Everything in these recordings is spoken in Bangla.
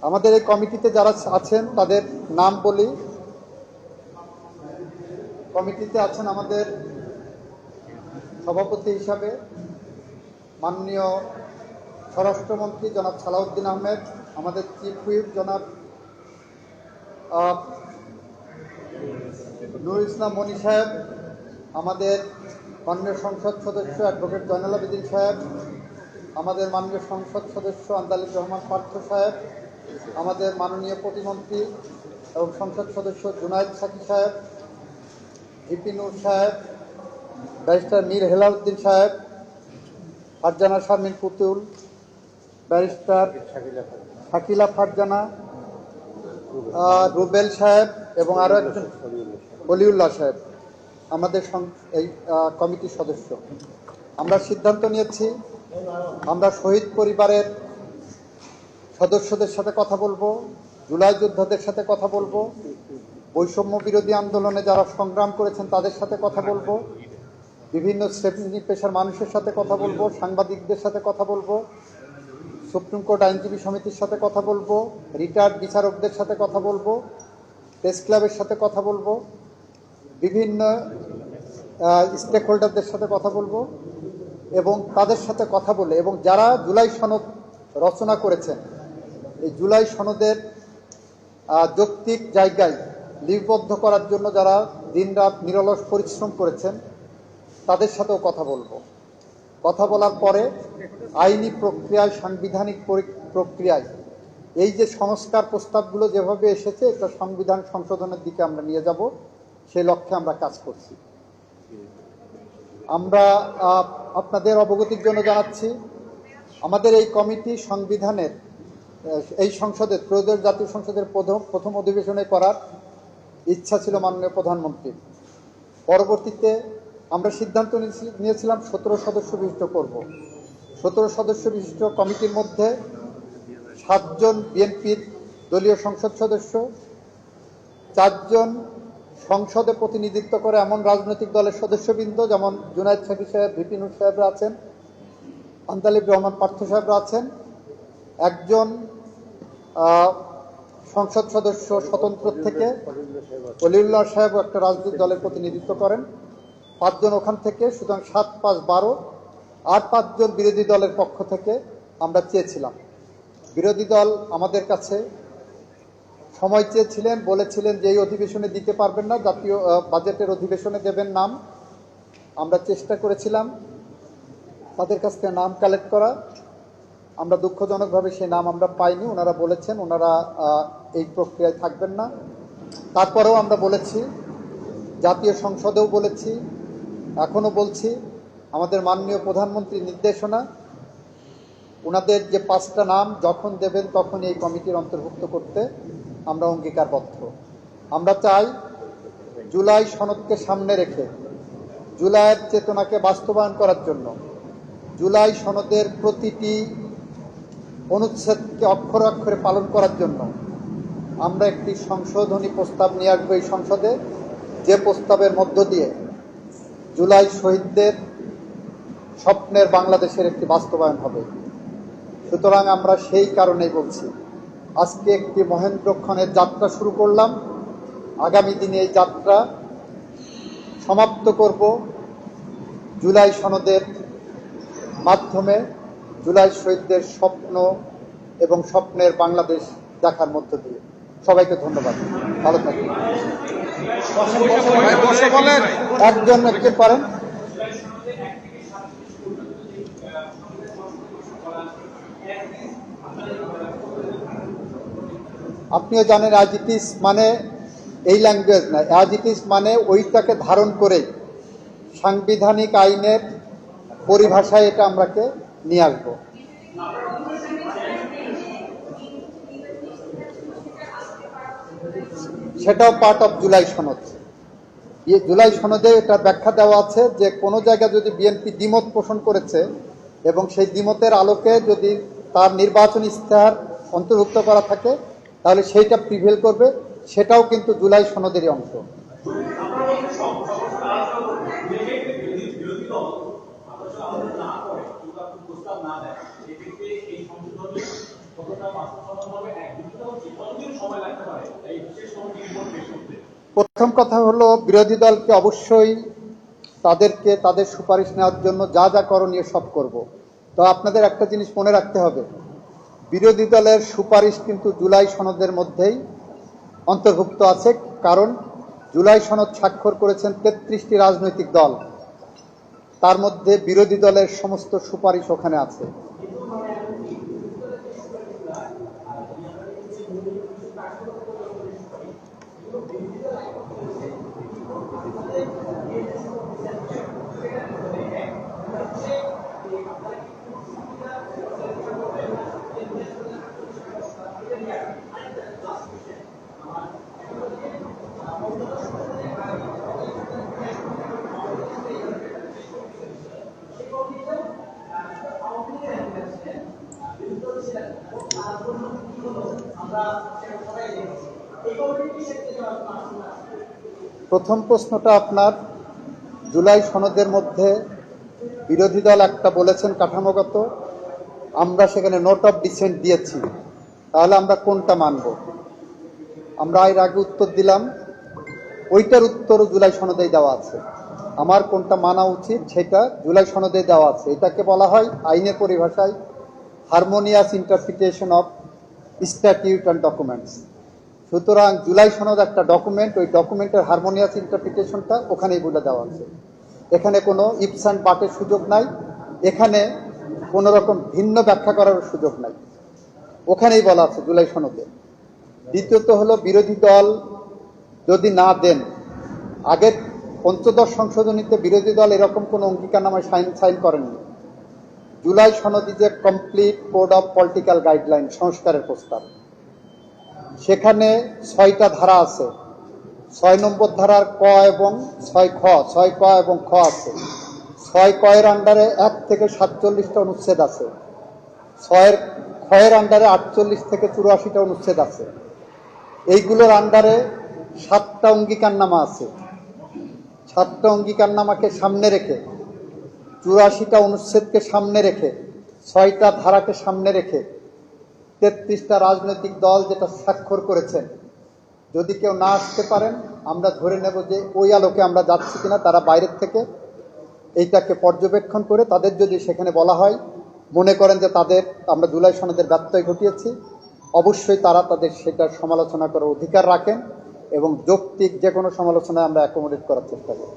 আমাদের এই কমিটিতে যারা আছেন তাদের নাম বলি। কমিটিতে আছেন আমাদের সভাপতি হিসাবে মাননীয় স্বরাষ্ট্রমন্ত্রী জনাব সালাউদ্দিন আহমেদ, আমাদের চিফ হুইপ জনাব নুরুল ইসলাম মনি সাহেব, আমাদের মাননীয় সংসদ সদস্য অ্যাডভোকেট জয়নাল আবেদিন সাহেব, আমাদের মাননীয় সংসদ সদস্য আন্দালিব রহমান পার্থ সাহেব, আমাদের মাননীয় প্রতিমন্ত্রী এবং সংসদ সদস্য জুনায়েদ সাকি সাহেব, ভিপি নূর সাহেব, ব্যারিস্টার মীর হেলালউদ্দিন সাহেব, ফারজানা শারমিন পুতুল, ব্যারিস্টার শাকিলা ফারজানা, রুবেল সাহেব এবং আরও একজন অলিউল্লাহ সাহেব আমাদের এই কমিটির সদস্য। আমরা সিদ্ধান্ত নিয়েছি আমরা শহীদ পরিবারের সদস্যদের সাথে কথা বলবো, জুলাই যোদ্ধাদের সাথে কথা বলবো, বৈষম্য বিরোধী আন্দোলনে যারা সংগ্রাম করেছেন তাদের সাথে কথা বলবো, বিভিন্ন শ্রেণী পেশার মানুষের সাথে কথা বলবো, সাংবাদিকদের সাথে কথা বলবো, সুপ্রিম কোর্ট আইনজীবী সমিতির সাথে কথা বলবো, রিটায়ার্ড বিচারকদের সাথে কথা বলবো, প্রেস ক্লাবের সাথে কথা বলবো, বিভিন্ন স্টেক হোল্ডারদের সাথে কথা বলবো এবং তাদের সাথে কথা বলে এবং যারা জুলাই সনদ রচনা করেছেন এই জুলাই সনদের যৌক্তিক জায়গায় লিপিবদ্ধ করার জন্য যারা দিনরাত নিরলস পরিশ্রম করেছেন তাদের সাথেও কথা বলবো। কথা বলার পরে আইনি প্রক্রিয়ায়, সাংবিধানিক প্রক্রিয়ায় এই যে সংস্কার প্রস্তাবগুলো যেভাবে এসেছে এটা সংবিধান সংশোধনের দিকে আমরা নিয়ে যাব, সেই লক্ষ্যে আমরা কাজ করছি। আমরা আপনাদের অবগতির জন্য জানাচ্ছি আমাদের এই কমিটি সংবিধানের এই সংসদের ত্রয়োদশ জাতীয় সংসদের প্রথম অধিবেশনে করার ইচ্ছা ছিল মাননীয় প্রধানমন্ত্রীর। পরবর্তীতে আমরা সিদ্ধান্ত নিয়েছিলাম 17 সদস্য বিশিষ্ট করব। 17 সদস্য বিশিষ্ট কমিটির মধ্যে 7 জন বিএনপির দলীয় সংসদ সদস্য, 4 জন সংসদে প্রতিনিধিত্ব করে এমন রাজনৈতিক দলের সদস্যবৃন্দ যেমন জুনায়েদ সাকি সাহেব, ভিপি নূর সাহেবরা আছেন, আন্দালিব রহমান পার্থ সাহেবরা আছেন, 1 জন সংসদ সদস্য স্বতন্ত্র থেকে অলিউল্লাহ সাহেব একটা রাজনৈতিক দলের প্রতিনিধিত্ব করেন, 5 জন ওখান থেকে, সুতরাং 7, 5, 12 আর 5 জন বিরোধী দলের পক্ষ থেকে আমরা চেয়েছিলাম। বিরোধী দল আমাদের কাছে সময় চেয়েছিলেন, বলেছিলেন যে এই অধিবেশনে দিতে পারবেন না, জাতীয় বাজেটের অধিবেশনে দেবেন নাম। আমরা চেষ্টা করেছিলাম তাদের কাছ থেকে নাম কালেক্ট করা, আমরা দুঃখজনকভাবে সেই নাম আমরা পাইনি। ওনারা বলেছেন ওনারা এই প্রক্রিয়ায় থাকবেন না। তারপরেও আমরা বলেছি, জাতীয় সংসদেও বলেছি, এখনও বলছি, আমাদের মাননীয় প্রধানমন্ত্রীর নির্দেশনা, ওনাদের যে 5টা নাম যখন দেবেন তখন এই কমিটির অন্তর্ভুক্ত করতে আমরা অঙ্গীকারবদ্ধ। আমরা চাই জুলাই সনদকে সামনে রেখে জুলাইয়ের চেতনাকে বাস্তবায়ন করার জন্য, জুলাই সনদের প্রতিটি অনুচ্ছেদকে অক্ষরে অক্ষরে পালন করার জন্য আমরা একটি সংশোধনী প্রস্তাব নিয়ে আসবো এই সংসদে, যে প্রস্তাবের মধ্য দিয়ে জুলাই শহীদদের স্বপ্নের বাংলাদেশের একটি বাস্তবায়ন হবে। সুতরাং আমরা সেই কারণেই বলছি আজকে একটি মহেন্দ্রক্ষণের যাত্রা শুরু করলাম, আগামী দিনে এই যাত্রা সমাপ্ত করব জুলাই সনদের মাধ্যমে, জুলাই শহীদদের স্বপ্ন এবং স্বপ্নের বাংলাদেশ দেখার মধ্য দিয়ে। সবাইকে ধন্যবাদ, ভালো থাকবেন। একজন একজন পারেন। আপনিও জানেন অ্যাজ ইট ইজ মানে এই ল্যাঙ্গুয়েজ না, অ্যাজ ইট ইজ মানে ওইটাকে ধারণ করে সাংবিধানিক আইনের পরিভাষায় এটা আমরাকে নিয়ে আসবো। সেটাও পার্ট অফ জুলাই সনদ। জুলাই সনদে এটা ব্যাখ্যা দেওয়া আছে যে কোনো জায়গায় যদি বিএনপি দ্বিমত পোষণ করেছে এবং সেই দ্বিমতের আলোকে যদি তার নির্বাচনী ইশতেহার অন্তর্ভুক্ত করা থাকে তাহলে সেইটা প্রিভেল করবে, সেটাও কিন্তু জুলাই সনদেরই অংশ। প্রস্তাব না দেয় সেক্ষেত্রে এই সংশোধনী কতটা বাস্তবসম্মত হবে একদিন প্রথম কথা হলো, বিরোধী দলকে অবশ্যই তাদেরকে তাদের সুপারিশ নেওয়ার জন্য যা যা করণীয় সব করব। তো আপনাদের একটা জিনিস মনে রাখতে হবে, বিরোধী দলের সুপারিশ কিন্তু জুলাই সনদের মধ্যেই অন্তর্ভুক্ত আছে, কারণ জুলাই সনদ স্বাক্ষর করেছেন 33টি রাজনৈতিক দল, তার মধ্যে বিরোধী দলের সমস্ত সুপারিশ ওখানে আছে। প্রথম প্রশ্নটা আপনার, জুলাই সনদের মধ্যে বিরোধী দল একটা বলেছেন কাঠামোগত, আমরা সেখানে নোট অফ ডিসেন্ট দিয়েছি, তাহলে আমরা কোনটা মানব? আমরা এর আগে উত্তর দিলাম, ওইটার উত্তরও জুলাই সনদেই দেওয়া আছে। আমার কোনটা মানা উচিত সেটা জুলাই সনদে দেওয়া আছে। এটাকে বলা হয় আইনের পরিভাষায় harmonious interpretation of statute and documents. সুতরাং জুলাই সনদ একটা ডকুমেন্ট, ওই ডকুমেন্টের হারমোনিয়াস ইন্টারপ্রিটেশনটা ওখানেই বলে দেওয়া আছে। এখানে কোনো ইপস অ্যান্ড বাটের সুযোগ নাই, এখানে কোনো রকম ভিন্ন ব্যাখ্যা করার সুযোগ নাই, ওখানেই বলা আছে জুলাই সনদে। দ্বিতীয়ত হলো, বিরোধী দল যদি না দেন, আগের পঞ্চদশ সংশোধনীতে বিরোধী দল এরকম কোনো অঙ্গীকারনামায় সাইন করেননি। জুলাই সনদ is a complete code of political guideline, সংস্কারের প্রস্তাব। সেখানে 6টা ধারা আছে, 6 নম্বর ধারার ক এবং 6খ, 6ক এবং খ আছে। 6ক এর আন্ডারে 1 থেকে 47টা অনুচ্ছেদ আছে, 6খ এর আন্ডারে 48 থেকে 84টা অনুচ্ছেদ আছে। এইগুলোর আন্ডারে 7টা অঙ্গীকারনামা আছে। 7টা অঙ্গীকারনামাকে সামনে রেখে, 84টা অনুচ্ছেদকে সামনে রেখে, 6টা ধারাকে সামনে রেখে 33টা রাজনৈতিক দল যেটা স্বাক্ষর করেছেন, যদি কেউ না আসতে পারেন আমরা ধরে নেব যে ওই আলোকে আমরা যাচ্ছি কিনা। তারা বাইরের থেকে এইটাকে পর্যবেক্ষণ করে, তাদের যদি সেখানে বলা হয় মনে করেন যে তাদের আমরা জুলাই সনদের ব্যত্যয় ঘটিয়েছি, অবশ্যই তারা তাদের সেটার সমালোচনা করার অধিকার রাখেন এবং যৌক্তিক যে কোনো সমালোচনায় আমরা অ্যাকোমোডেট করার চেষ্টা করব।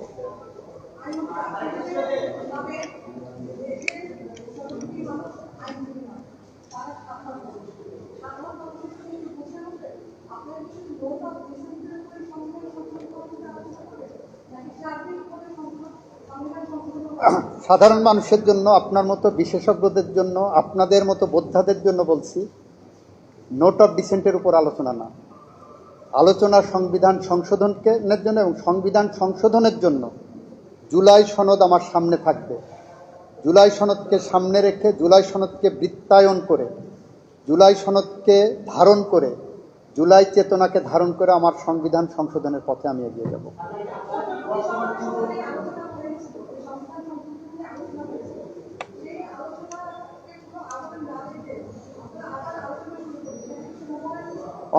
সাধারণ মানুষের জন্য, আপনার মতো বিশেষজ্ঞদের জন্য, আপনাদের মতো বোদ্ধাদের জন্য বলছি, নোট অফ ডিসেন্টের উপর আলোচনা না। আলোচনা সংবিধান সংশোধনের জন্য, এবং সংবিধান সংশোধনের জন্য জুলাই সনদ আমার সামনে থাকবে। জুলাই সনদকে সামনে রেখে, জুলাই সনদকে বৃত্তায়ন করে, জুলাই সনদকে ধারণ করে, জুলাই চেতনাকে ধারণ করে আমার সংবিধান সংশোধনের পথে আমি এগিয়ে যাব।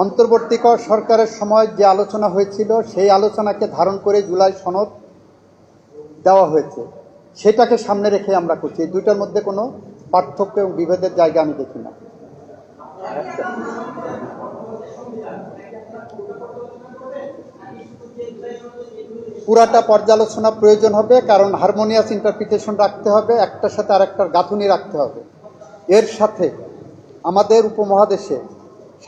অন্তর্বর্তী সরকারের সময় যে আলোচনা হয়েছিল, সেই আলোচনাকে ধারণ করে জুলাই সনদ দেওয়া হয়েছে, সেটাকে সামনে রেখে আমরা করছি। এই দুইটার মধ্যে কোনো পার্থক্য এবং বিভেদের জায়গা আমি দেখি না। পুরাটা পর্যালোচনা প্রয়োজন হবে, কারণ হারমোনিয়াস ইন্টারপ্রিটেশন রাখতে হবে, একটার সাথে আরেকটার গাঁথুনি রাখতে হবে। এর সাথে আমাদের উপমহাদেশে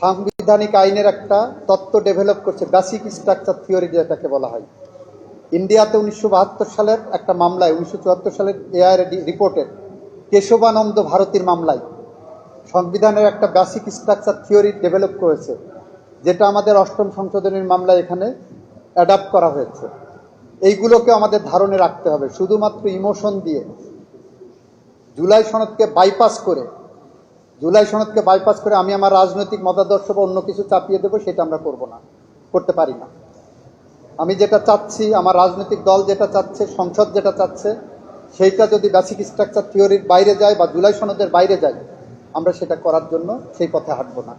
সাংবিধানিক আইনের একটা তত্ত্ব ডেভেলপ করছে, বেসিক স্ট্রাকচার থিওরি যেটাকে বলা হয়। ইন্ডিয়াতে 1972 সালের একটা মামলায়, 1974 সালের এআইআর রিপোর্টের কেশবানন্দ ভারতীর মামলায় সংবিধানের একটা বেসিক স্ট্রাকচার থিওরি ডেভেলপ করেছে, যেটা আমাদের 8ম সংশোধনীর মামলায় এখানে অ্যাডাপ্ট করা হয়েছে। এইগুলোকে আমাদের ধারণে রাখতে হবে। শুধুমাত্র ইমোশন দিয়ে জুলাই সনদকে বাইপাস করে আমি আমার রাজনৈতিক মতাদর্শ বা অন্য কিছু চাপিয়ে দেবো, সেটা আমরা করতে পারি না। আমি যেটা চাচ্ছি, আমার রাজনৈতিক দল যেটা চাচ্ছে, সংসদ যেটা চাচ্ছে, সেইটা যদি বেসিক স্ট্রাকচার থিওরির বাইরে যায় বা জুলাই সনদের বাইরে যায়, আমরা সেটা করার জন্য সেই পথে হাঁটবো না।